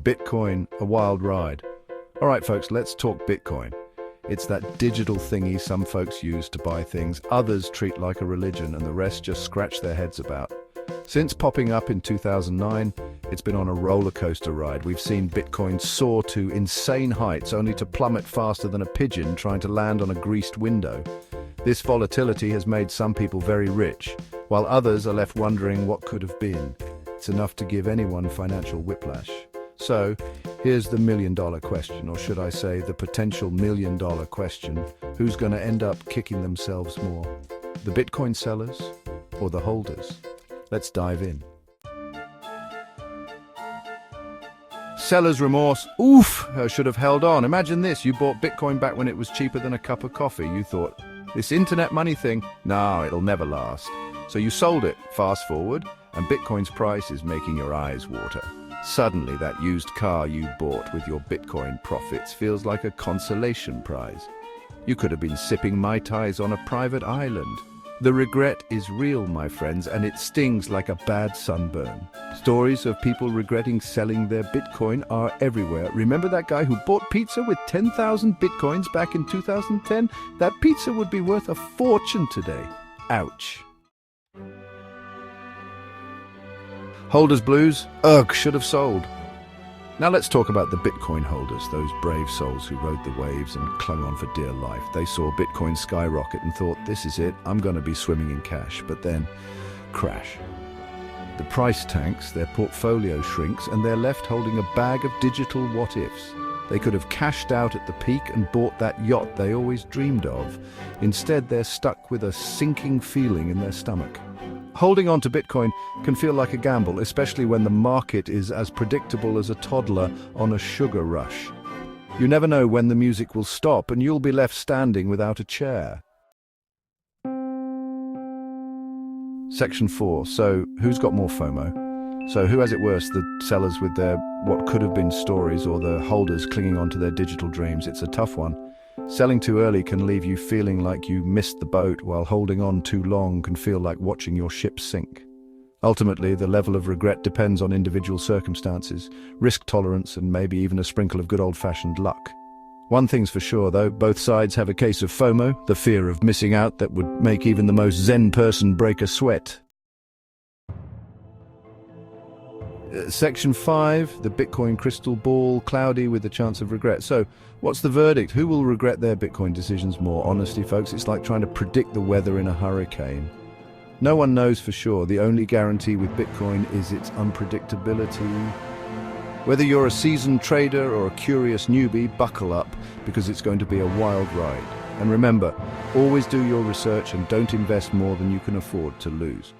Bitcoin, a wild ride. All right, folks, let's talk Bitcoin. It's that digital thingy some folks use to buy things others treat like a religion and the rest just scratch their heads about. Since popping up in 2009, it's been on a roller coaster ride. We've seen Bitcoin soar to insane heights only to plummet faster than a pigeon trying to land on a greased window. This volatility has made some people very rich, while others are left wondering what could have been. It's enough to give anyone financial whiplash. So, here's the million-dollar question, or should I say the potential million-dollar question. Who's going to end up kicking themselves more? The Bitcoin sellers or the holders? Let's dive in. Seller's remorse. Oof, I should have held on. Imagine this, you bought Bitcoin back when it was cheaper than a cup of coffee. You thought, this internet money thing, no, it'll never last. So you sold it. Fast forward, and Bitcoin's price is making your eyes water. Suddenly, that used car you bought with your Bitcoin profits feels like a consolation prize. You could have been sipping Mai Tais on a private island. The regret is real, my friends, and it stings like a bad sunburn. Stories of people regretting selling their Bitcoin are everywhere. Remember that guy who bought pizza with 10,000 Bitcoins back in 2010? That pizza would be worth a fortune today. Ouch. Holders blues? Ugh, should have sold. Now let's talk about the Bitcoin holders, those brave souls who rode the waves and clung on for dear life. They saw Bitcoin skyrocket and thought, this is it, I'm going to be swimming in cash. But then, crash. The price tanks, their portfolio shrinks, and they're left holding a bag of digital what-ifs. They could have cashed out at the peak and bought that yacht they always dreamed of. Instead, they're stuck with a sinking feeling in their stomach. Holding on to Bitcoin can feel like a gamble, especially when the market is as predictable as a toddler on a sugar rush. You never know when the music will stop and you'll be left standing without a chair. Section 4. So, who's got more FOMO? So, who has it worse, the sellers with their what could have been stories or the holders clinging on to their digital dreams? It's a tough one. Selling too early can leave you feeling like you missed the boat, while holding on too long can feel like watching your ship sink. Ultimately, the level of regret depends on individual circumstances, risk tolerance, and maybe even a sprinkle of good old-fashioned luck. One thing's for sure, though, both sides have a case of FOMO, the fear of missing out that would make even the most zen person break a sweat. Section 5, the Bitcoin crystal ball, cloudy with the chance of regret. So, what's the verdict? Who will regret their Bitcoin decisions more? Honestly, folks, it's like trying to predict the weather in a hurricane. No one knows for sure. The only guarantee with Bitcoin is its unpredictability. Whether you're a seasoned trader or a curious newbie, buckle up, because it's going to be a wild ride. And remember, always do your research and don't invest more than you can afford to lose.